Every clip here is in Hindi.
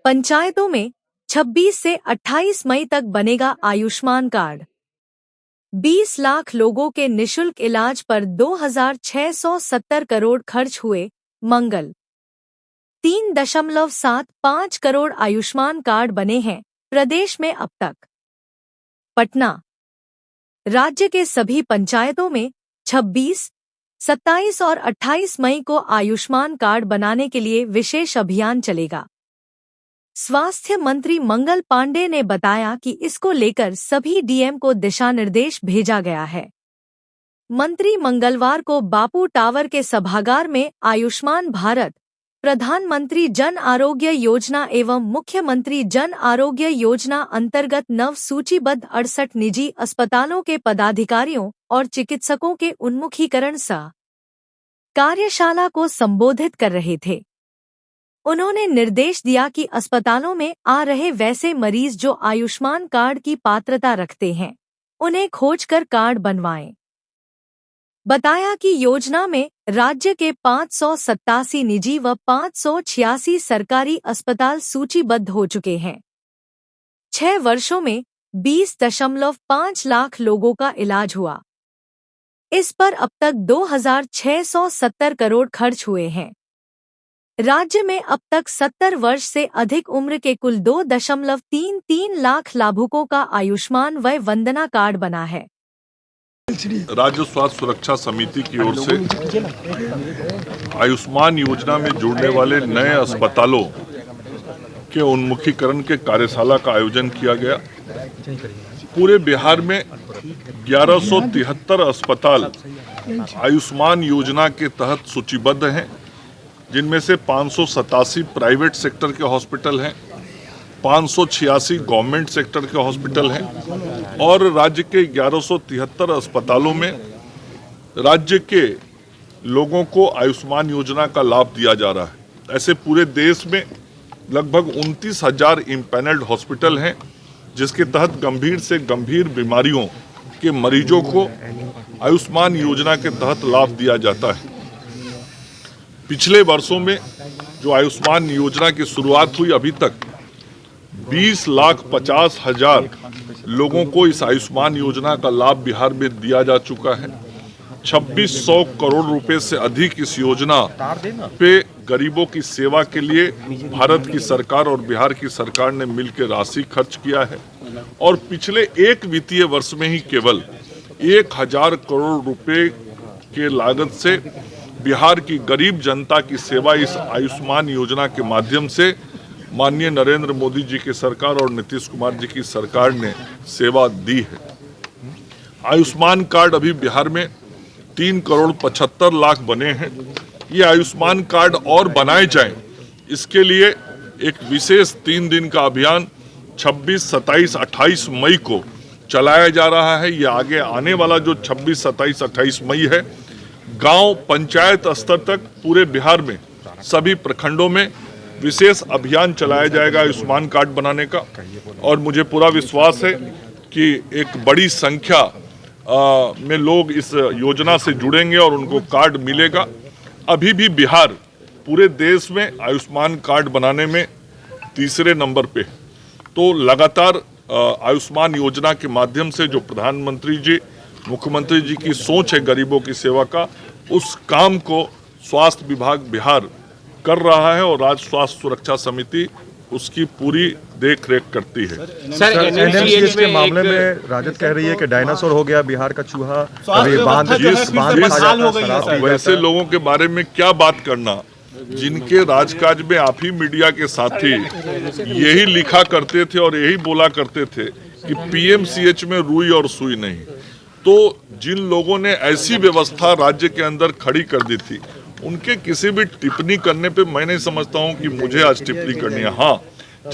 पंचायतों में 26 से 28 मई तक बनेगा आयुष्मान कार्ड। 20 लाख लोगों के निशुल्क इलाज पर 2,670 करोड़ खर्च हुए। मंगल 3.75 करोड़ आयुष्मान कार्ड बने हैं प्रदेश में अब तक। पटना राज्य के सभी पंचायतों में 26, 27 और 28 मई को आयुष्मान कार्ड बनाने के लिए विशेष अभियान चलेगा। स्वास्थ्य मंत्री मंगल पांडे ने बताया कि इसको लेकर सभी डीएम को दिशा निर्देश भेजा गया है। मंत्री मंगलवार को बापू टावर के सभागार में आयुष्मान भारत, प्रधानमंत्री जन आरोग्य योजना एवं मुख्यमंत्री जन आरोग्य योजना अंतर्गत नव सूचीबद्ध 68 निजी अस्पतालों के पदाधिकारियों और चिकित्सकों के उन्मुखीकरण सह कार्यशाला को संबोधित कर रहे थे। उन्होंने निर्देश दिया कि अस्पतालों में आ रहे वैसे मरीज जो आयुष्मान कार्ड की पात्रता रखते हैं, उन्हें खोजकर कार्ड बनवाएं। बताया कि योजना में राज्य के 587 निजी व 586 सरकारी अस्पताल सूचीबद्ध हो चुके हैं। 6 वर्षों में 20.5 लाख लोगों का इलाज हुआ। इस पर अब तक 2,670 करोड़ खर्च हुए हैं। राज्य में अब तक 70 वर्ष से अधिक उम्र के कुल 2.33 लाख लाभुकों का आयुष्मान वय वंदना कार्ड बना है। राज्य स्वास्थ्य सुरक्षा समिति की ओर से आयुष्मान योजना में जुड़ने वाले नए अस्पतालों के उन्मुखीकरण के कार्यशाला का आयोजन किया गया। पूरे बिहार में 1173 अस्पताल आयुष्मान योजना के तहत सूचीबद्ध हैं, जिनमें से 587 प्राइवेट सेक्टर के हॉस्पिटल हैं, 586 गवर्नमेंट सेक्टर के हॉस्पिटल हैं और राज्य के 1173 अस्पतालों में राज्य के लोगों को आयुष्मान योजना का लाभ दिया जा रहा है। ऐसे पूरे देश में लगभग 29,000 इम्पैनल्ड हॉस्पिटल हैं, जिसके तहत गंभीर से गंभीर बीमारियों के मरीजों को आयुष्मान योजना के तहत लाभ दिया जाता है। पिछले वर्षों में जो आयुष्मान योजना की शुरुआत हुई, अभी तक 20,50,000 लोगों को इस आयुष्मान योजना का लाभ बिहार में दिया जा चुका है। 2,600 करोड़ रुपए से अधिक इस योजना पे गरीबों की सेवा के लिए भारत की सरकार और बिहार की सरकार ने मिलकर राशि खर्च किया है और पिछले एक वित्तीय वर्ष में ही केवल 1,000 करोड़ रुपए के लागत से बिहार की गरीब जनता की सेवा इस आयुष्मान योजना के माध्यम से माननीय नरेंद्र मोदी जी की सरकार और नीतीश कुमार जी की सरकार ने सेवा दी है। आयुष्मान कार्ड अभी बिहार में 3,75,00,000 बने हैं। ये आयुष्मान कार्ड और बनाए जाएं, इसके लिए एक विशेष 3 दिन का अभियान 26, 27, 28 मई को चलाया जा रहा है। ये आगे आने वाला जो 26, 27, 28 मई है, गांव पंचायत स्तर तक पूरे बिहार में सभी प्रखंडों में विशेष अभियान चलाया जाएगा आयुष्मान कार्ड बनाने का। और मुझे पूरा विश्वास है कि एक बड़ी संख्या में लोग इस योजना से जुड़ेंगे और उनको कार्ड मिलेगा। अभी भी बिहार पूरे देश में आयुष्मान कार्ड बनाने में तीसरे नंबर पे। तो लगातार आयुष्मान योजना के माध्यम से जो प्रधानमंत्री जी, मुख्यमंत्री जी की सोच है गरीबों की सेवा का, उस काम को स्वास्थ्य विभाग बिहार कर रहा है और राज्य स्वास्थ्य सुरक्षा समिति उसकी पूरी देख रेख करती है। सर, एनएमसीएच के मामले में राजद कह रही है कि डायनासोर हो गया बिहार का चूहा। वैसे लोगों के बारे में क्या बात करना, जिनके राजकाज में आप ही मीडिया के साथी यही लिखा करते थे और यही बोला करते थे कि पीएमसीएच में रुई और सुई नहीं। तो जिन लोगों ने ऐसी व्यवस्था राज्य के अंदर खड़ी कर दी थी, उनके किसी भी टिप्पणी करने पे मैं नहीं समझता हूं कि मुझे आज टिप्पणी करनी है। हाँ,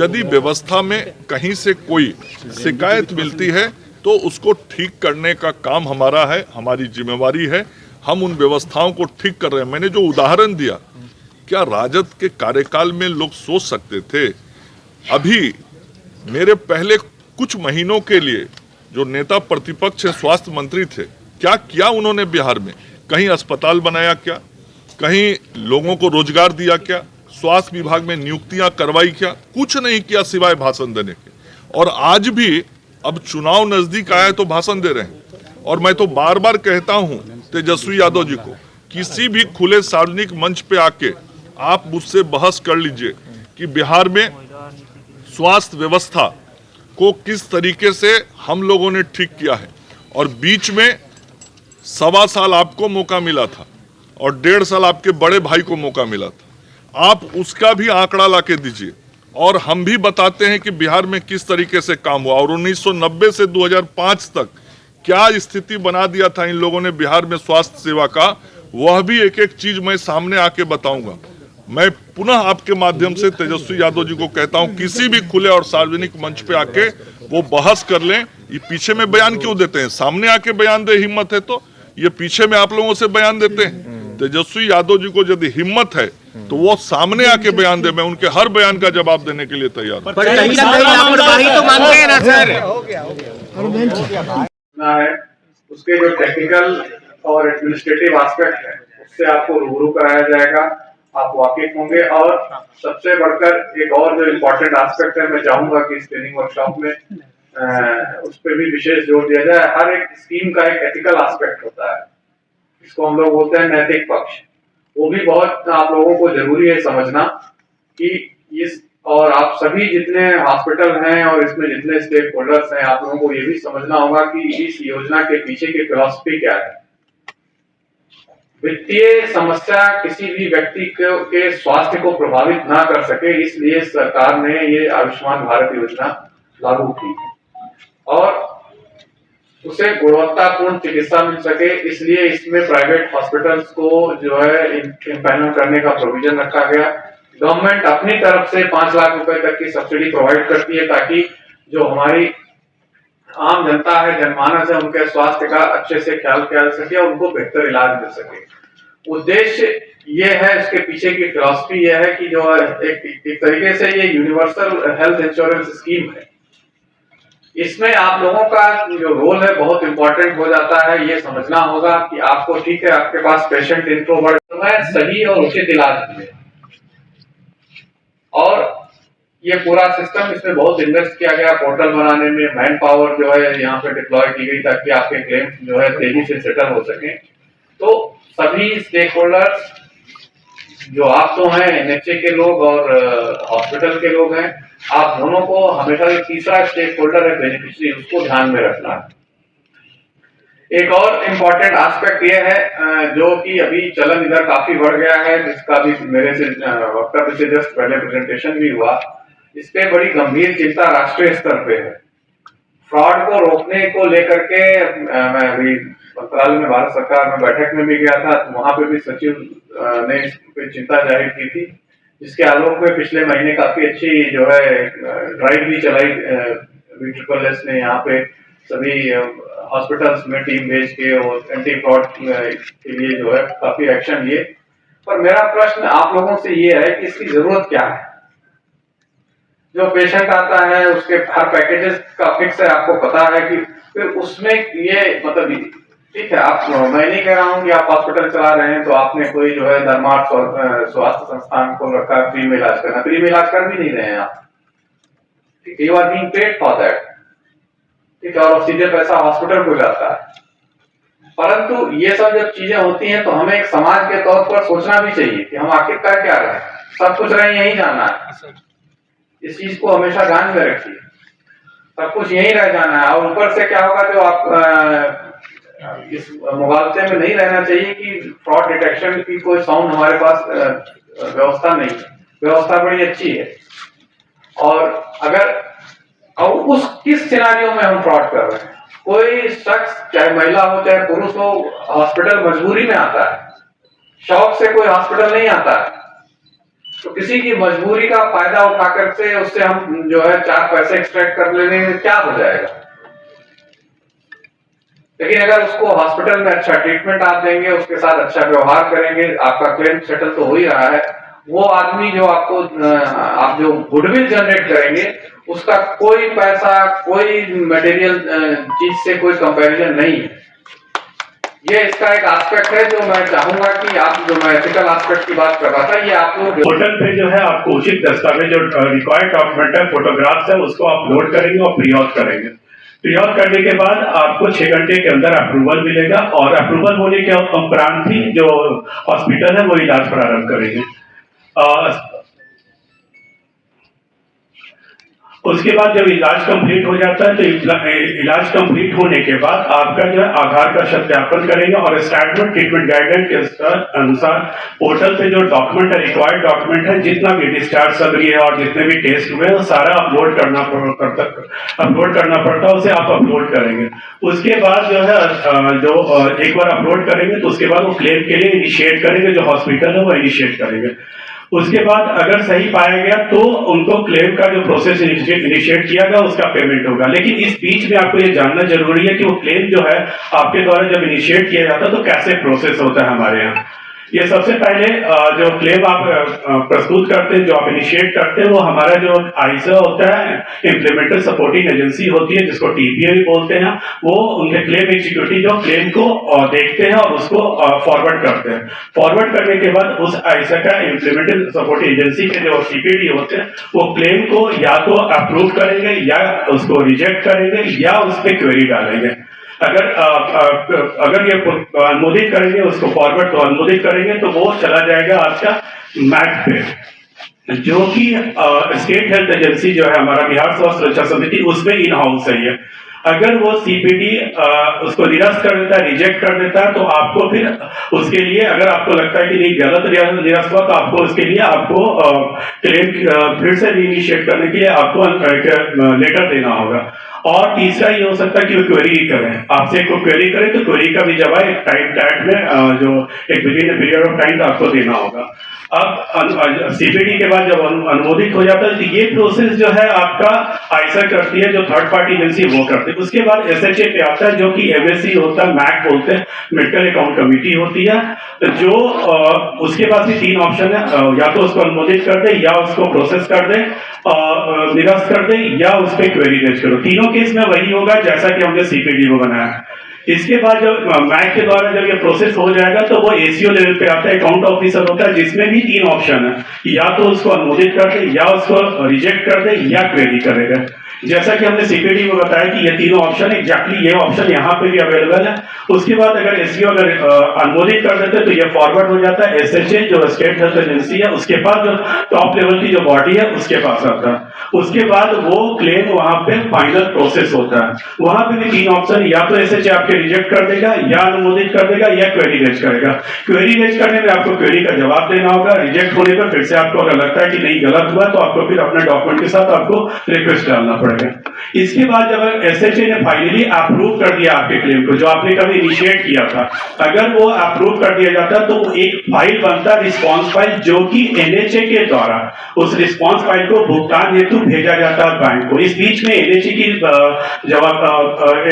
यदि व्यवस्था में कहीं से कोई शिकायत मिलती है तो उसको ठीक करने का काम हमारा है, हमारी जिम्मेवारी है। हम उन व्यवस्थाओं को ठीक कर रहे हैं। मैंने जो उदाहरण दिया, क्या राजद के कार्यकाल में लोग सोच सकते थे? अभी मेरे पहले कुछ महीनों के लिए जो नेता प्रतिपक्ष स्वास्थ्य मंत्री थे, क्या किया उन्होंने बिहार में? कहीं अस्पताल बनाया क्या? कहीं लोगों को रोजगार दिया क्या? स्वास्थ्य विभाग में नियुक्तियां करवाई क्या? कुछ नहीं किया सिवाय भाषण देने के। और आज भी अब चुनाव नजदीक आया तो भाषण दे रहे हैं। और मैं तो बार बार कहता हूं तेजस्वी यादव जी को, किसी भी खुले सार्वजनिक मंच पे आके आप मुझसे बहस कर लीजिए कि बिहार में स्वास्थ्य व्यवस्था को किस तरीके से हम लोगों ने ठीक किया है। और बीच में 1.25 साल आपको मौका मिला था और 1.5 साल आपके बड़े भाई को मौका मिला था। आप उसका भी आंकड़ा लाके दीजिए और हम भी बताते हैं कि बिहार में किस तरीके से काम हुआ और 1990 से 2005 तक क्या स्थिति बना दिया था इन लोगों ने बिहार में स्वास्थ्य सेवा का, वह भी एक एक चीज मैं सामने आके बताऊंगा। मैं पुनः आपके माध्यम से तेजस्वी यादव जी को कहता हूं, किसी भी खुले और सार्वजनिक मंच पे आके वो बहस कर लें। ये पीछे में बयान क्यों देते हैं? सामने आके बयान दे, हिम्मत है तो। ये पीछे में आप लोगों से बयान देते हैं। तेजस्वी यादव जी को यदि हिम्मत है तो वो सामने आके बयान दे। मैं उनके हर बयान का जवाब देने के लिए तैयार हूं। पर कहीं ना कहीं लापरवाही तो मानते हैं ना सर? है उसके जो टेक्निकल और एडमिनिस्ट्रेटिव एस्पेक्ट है उससे आपको रूबरू कराया जाएगा, आप वाकिफ होंगे। और सबसे बढ़कर एक और जो इम्पोर्टेंट एस्पेक्ट है, मैं चाहूंगा कि इस ट्रेनिंग वर्कशॉप में उस पर भी विशेष जोर दिया जाए। हर एक स्कीम का एक एथिकल एस्पेक्ट होता है, इसको हम लोग बोलते हैं नैतिक पक्ष। वो भी बहुत आप लोगों को जरूरी है समझना कि इस, और आप सभी जितने हॉस्पिटल हैं और इसमें जितने स्टेक होल्डर्स हैं, आप लोगों को ये भी समझना होगा कि इस योजना के पीछे की फिलॉसफी क्या है। वित्तीय समस्या किसी भी व्यक्ति के स्वास्थ्य को प्रभावित ना कर सके, इसलिए सरकार ने ये आयुष्मान भारत योजना लागू की और उसे गुणवत्तापूर्ण चिकित्सा मिल सके, इसलिए इसमें प्राइवेट हॉस्पिटल्स को जो है इम्पैनल करने का प्रोविजन रखा गया। गवर्नमेंट अपनी तरफ से 5 लाख रुपए तक की सब्सिडी प्रोवाइड करती है ताकि जो हमारी आम जनता है, जनमानस है, उनके स्वास्थ्य का अच्छे से ख्याल किया जा सके और उनको बेहतर इलाज मिल सके। उद्देश्य ये है, इसके पीछे की फिलॉसफी ये है कि जो एक तरीके से ये यूनिवर्सल हेल्थ इंश्योरेंस स्कीम है। इसमें आप लोगों का जो रोल है बहुत इंपॉर्टेंट हो जाता है। ये समझना होगा कि आपको, ठीक है, आपके पास पेशेंट इन्फो बढ़ है, सही और उचित इलाज मिले। और ये पूरा सिस्टम, इसमें बहुत इन्वेस्ट किया गया पोर्टल बनाने में, मैन पावर जो है यहाँ पे डिप्लॉय की गई ताकि आपके क्लेम जो है तेजी से सेटल हो सके। तो सभी स्टेक होल्डर्स, जो आप तो हैं एनएचए के लोग और हॉस्पिटल के लोग हैं, आप दोनों को हमेशा एक तीसरा स्टेक होल्डर है बेनिफिशियरी, उसको ध्यान में रखना है। एक और इम्पोर्टेंट एस्पेक्ट ये है जो कि अभी चलन इधर काफी बढ़ गया है, जिसका भी मेरे से वक्तव्य से जस्ट पहले प्रेजेंटेशन भी हुआ। इस पे बड़ी गंभीर चिंता राष्ट्रीय स्तर पे है। फ्रॉड को रोकने को लेकर के मैं अभी मंत्रालय में भारत सरकार में बैठक में भी गया था, तो वहां पे भी सचिव ने इस पे चिंता जाहिर की थी, जिसके आलोक में पिछले महीने काफी अच्छी जो है ड्राइव भी चलाई BSSS ने। यहाँ पे सभी हॉस्पिटल्स में टीम भेज के और एंटी फ्रॉड के लिए जो है काफी एक्शन लिए। पर मेरा प्रश्न आप लोगों से ये है कि इसकी जरूरत क्या है? जो पेशेंट आता है उसके हर पैकेजेस का फिक्स है, आपको पता है कि फिर उसमें ये मतलब ठीक है, आप, मैं नहीं कह रहा हूँ कि आप हॉस्पिटल चला रहे हैं तो आपने कोई जो है धर्मार्थ स्वास्थ्य संस्थान को रखा फ्री में इलाज करना, फ्री में इलाज कर भी नहीं रहे हैं आप, ठीक है, you are being paid for that, ठीक है, और सीधे पैसा हॉस्पिटल को जाता है। परंतु ये सब जब चीजें होती हैं तो हमें एक समाज के तौर पर सोचना भी चाहिए कि हम आखिरकार क्या रहे, सब कुछ रहे यही जाना है। इस चीज को हमेशा ध्यान में रखिए, सब कुछ यही रह जाना है। और ऊपर से क्या होगा, जो आप इस मुगालते में नहीं रहना चाहिए कि फ्रॉड डिटेक्शन की कोई साउंड हमारे पास व्यवस्था नहीं है। व्यवस्था बड़ी अच्छी है, और अगर उस किस सिनारियो में हम फ्रॉड कर रहे हैं, कोई शख्स चाहे महिला हो चाहे पुरुष हो, हॉस्पिटल मजबूरी में आता है, शौक से कोई हॉस्पिटल नहीं आता है। तो किसी की मजबूरी का फायदा उठाकर से उससे हम जो है 4 पैसे एक्सट्रैक्ट कर लेने में क्या हो जाएगा। लेकिन अगर उसको हॉस्पिटल में अच्छा ट्रीटमेंट आप देंगे, उसके साथ अच्छा व्यवहार करेंगे, आपका क्लेम सेटल तो हो ही रहा है। वो आदमी जो आपको आप जो गुडविल जनरेट करेंगे, उसका कोई पैसा, कोई मटेरियल चीज से कोई कंपैरिजन नहीं है। ये इसका एक एस्पेक्ट है जो मैं चाहूंगा कि आप जो मैं एथिकल एस्पेक्ट की बात कर रहा था, ये आप लोग पोर्टल पे जो है आपको उचित दस्तावेज जो रिक्वायर्ड डॉक्यूमेंट है, फोटोग्राफ्स है, उसको अपलोड करेंगे और प्री ऑथ करेंगे। प्री ऑथ करने के बाद आपको 6 घंटे के अंदर अप्रूवल मिलेगा और अप्रूवल होने के उपरांत ही जो हॉस्पिटल है वो इलाज प्रारंभ करेंगे। उसके बाद जब इलाज कंप्लीट हो जाता है तो इलाज कंप्लीट होने के बाद आपका जो है आधार का सत्यापन करेंगे और स्टैंडर्ड ट्रीटमेंट गाइडलाइन के अनुसार पोर्टल पे जो डॉक्यूमेंट है, रिक्वायर्ड डॉक्यूमेंट है, जितना भी डिस्चार्ज समरी है और जितने भी टेस्ट हुए हैं, सारा अपलोड करना पड़ता है, उसे आप अपलोड करेंगे। उसके बाद जो है एक बार अपलोड करेंगे तो उसके बाद वो क्लेम के लिए इनिशिएट करेंगे, जो हॉस्पिटल है वो इनिशिएट करेंगे। उसके बाद अगर सही पाया गया तो उनको क्लेम का जो प्रोसेस इनिशिएट किया गया उसका पेमेंट होगा। लेकिन इस बीच में आपको ये जानना जरूरी है कि वो क्लेम जो है आपके द्वारा जब इनिशिएट किया जाता है तो कैसे प्रोसेस होता है हमारे यहाँ। ये सबसे पहले जो क्लेम आप प्रस्तुत करते हैं, जो आप इनिशिएट करते हैं, वो हमारा जो आईसा होता है, इम्प्लीमेंटर सपोर्टिंग एजेंसी होती है, जिसको टीपीए भी बोलते हैं, वो उनके क्लेम एग्जीक्यूटिव जो क्लेम को देखते हैं और उसको फॉरवर्ड करते हैं। फॉरवर्ड करने के बाद उस आईसा का इम्प्लीमेंटर सपोर्टिंग एजेंसी के जो सीपीडी होते हैं वो क्लेम को या तो अप्रूव करेंगे या उसको रिजेक्ट करेंगे या उस पर क्वेरी डालेंगे। अगर ये अनुमोदित करेंगे, उसको फॉरवर्ड तो अनुमोदित करेंगे तो वो चला जाएगा आपका मैक पे, जो कि स्टेट हेल्थ एजेंसी जो है हमारा बिहार स्वास्थ्य सुरक्षा समिति, उसमें इन हाउस है। अगर वो सीपीडी उसको निरस्त कर देता है, रिजेक्ट कर देता है, तो आपको फिर उसके लिए, अगर आपको लगता है कि नहीं गलत निरस्त हुआ, तो आपको उसके लिए क्लेम फिर से रीइनिशिएट करने के लिए आपको लेटर देना होगा। और तीसरा ये हो सकता है कि वो क्वेरी करें, आपसे को क्वेरी करें तो क्वेरी का भी जवाब एक टाइम टैग में जो एक with in period of time आपको देना होगा। अब सीपीडी के बाद जब अनुमोदित हो जाता है तो ये प्रोसेस जो है आपका आईसा करती है, जो थर्ड पार्टी एजेंसी वो करती है। उसके बाद एसएचए पे आता है, जो कि एमएससी होता है, मैक बोलते हैं, मेडिकल अकाउंट कमेटी होती है, जो उसके पास भी 3 ऑप्शन है, या तो उसको अनुमोदित कर दे, या उसको प्रोसेस कर दे, निरस्त कर दे, या उस पर क्वेरी रेज करो। तीनों केस में वही होगा जैसा कि हमने सीपीडी को बनाया। इसके बाद जब मैक के द्वारा जब ये प्रोसेस हो जाएगा तो वो एसीओ लेवल पे आता है, अकाउंट ऑफिसर होता है, जिसमें भी 3 ऑप्शन है, या तो उसको अनुमोदित कर दे, या उसको रिजेक्ट कर दे, या क्वेरी करेगा। जैसा कि हमने सीपीडी में बताया कि ये तीनों ऑप्शन एग्जैक्टली ये ऑप्शन यहाँ पे भी अवेलेबल है। उसके बाद अगर एसीओ अगर अनुमोदित कर देते हैं तो ये फॉरवर्ड हो जाता है एसएचए, जो स्टेट हेल्थ एजेंसी है, उसके पास जो टॉप लेवल की जो बॉडी है उसके पास आता है। उसके बाद वो क्लेम वहां पे फाइनल प्रोसेस होता है। वहां पे भी 3 ऑप्शन, या तो एसएचए आपके रिजेक्ट कर देगा, या अनुमोदित कर देगा, या क्वेरी रेज करेगा। क्वेरी रेज करने में आपको क्वेरी का जवाब देना होगा। रिजेक्ट होने पर फिर से आपको अगर लगता है कि नहीं गलत हुआ तो आपको फिर अपने डॉक्यूमेंट के साथ आपको रिक्वेस्ट डालना पड़ेगा। इसके बाद जब एसएचए ने फाइनली अप्रूव कर दिया आपके क्लेम को, जो आपने कभी इनिशिएट किया था, अगर वो अप्रूव कर दिया जाता तो एक फाइल बनता, रिस्पांस फाइल, जो कि एनएचए के द्वारा उस रिस्पांस फाइल को भुगतान हेतु भेजा जाता है बैंक को। इस बीच में एनएचए की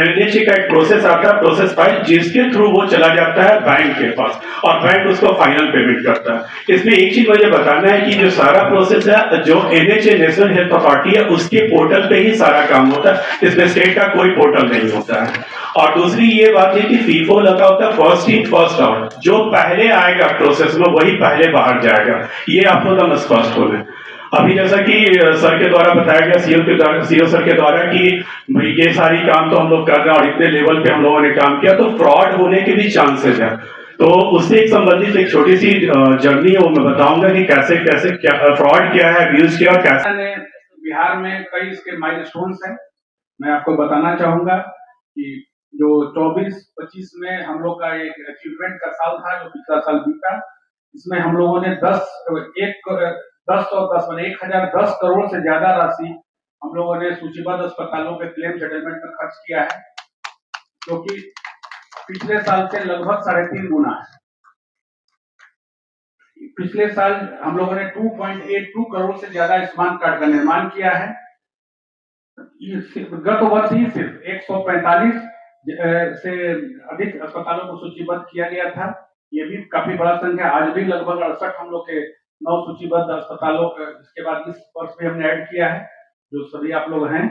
एनएचए का एक प्रोसेस आता है, प्रोसेस फाइल, जिसके थ्रू वो चला जाता है बैंक के पास और बैंक उसको फाइनल पेमेंट करता है। इसमें एक चीज मुझे बताना है कि जो सारा प्रोसेस है, जो एनएचए नेशनल हेल्थ अथॉरिटी है, उसके पोर्टल पे ही सारा काम होता है, इसमें स्टेट का कोई पोर्टल नहीं होता है। और दूसरी ये बात है कि फीफो लगा होता है, फर्स्ट इन फर्स्ट आउट, जो पहले आएगा प्रोसेस में वही पहले बाहर जाएगा। ये आपको एकदम स्पष्ट हो जाए। अभी जैसा कि सर के द्वारा बताया गया, सीओ सर के द्वारा, कि भाई ये सारी काम तो हम लोग कर रहे हैं और इतने लेवल पे हम लोगों ने काम किया, तो फ्रॉड होने के भी चांसेस है। तो उससे एक संबंधित एक छोटी सी जर्नी है, वो मैं बताऊंगा कि कैसे कैसे क्या फ्रॉड क्या है, अब्यूज क्या, और कैसे बिहार में कई इसके माइलस्टोन्स हैं। मैं आपको बताना चाहूंगा कि जो 24-25 में हम लोग का एक अचीवमेंट का साल था, जो पिछला साल बीता, इसमें हम लोगों ने 1010 करोड़ से ज्यादा राशि हम लोगों ने सूचीबद्ध अस्पतालों के क्लेम सेटलमेंट में खर्च किया है, जो कि पिछले साल से लगभग 3.5 गुना है। पिछले साल हम लोगों ने 2.82 करोड़ से ज्यादा स्मार्ट कार्ड का निर्माण किया है। गत वर्ष ही सिर्फ 145 से अधिक अस्पतालों को सूचीबद्ध किया गया था। ये भी काफी बड़ा संख्या। आज भी लगभग 68 हम लोग के 9 सूचीबद्ध अस्पतालों, इसके बाद इस वर्ष भी हमने ऐड किया है, जो सभी आप लोग हैं।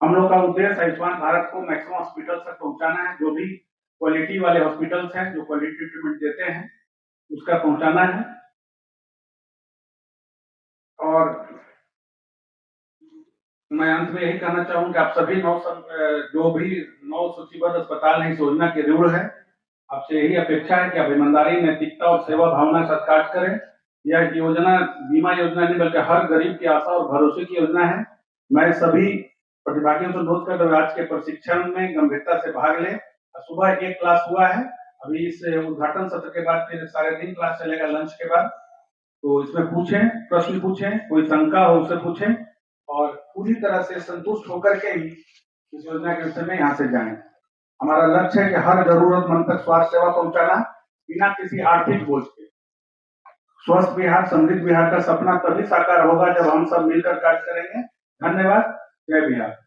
हम लोग का उद्देश्य आयुष्मान भारत को मैक्सिमम हॉस्पिटल तक पहुंचाना है। जो भी क्वालिटी वाले हॉस्पिटल्स हैं जो क्वालिटी ट्रीटमेंट देते हैं उसका पहुंचाना है। और मैं अंत में यही कहना चाहूंगा आप सभी जो भी 9 सूचीबद्ध अस्पताल हैं इस योजना के ऋण है, आपसे यही अपेक्षा है कि आप ईमानदारी, नैतिकता और सेवा भावना के साथ कार्य करें। यह योजना बीमा योजना नहीं बल्कि हर गरीब की आशा और भरोसे की योजना है। मैं सभी प्रतिभागियों से अनुरोध करता हूं आज के प्रशिक्षण में गंभीरता से भाग लें। सुबह एक क्लास हुआ है, अभी इस उद्घाटन सत्र के बाद फिर सारे दिन क्लास चलेगा लंच के बाद। तो इसमें पूछें, प्रश्न पूछें, कोई शंका हो उसे पूछें और पूरी तरह से संतुष्ट होकर के ही इस योजना के विषय में यहाँ से जाएं। हमारा लक्ष्य है कि हर जरूरतमंद तक स्वास्थ्य सेवा पहुंचाना बिना किसी आर्थिक बोझ के। स्वस्थ बिहार, समृद्ध बिहार का सपना तभी साकार होगा जब हम सब मिलकर कार्य करेंगे। धन्यवाद। जय बिहार।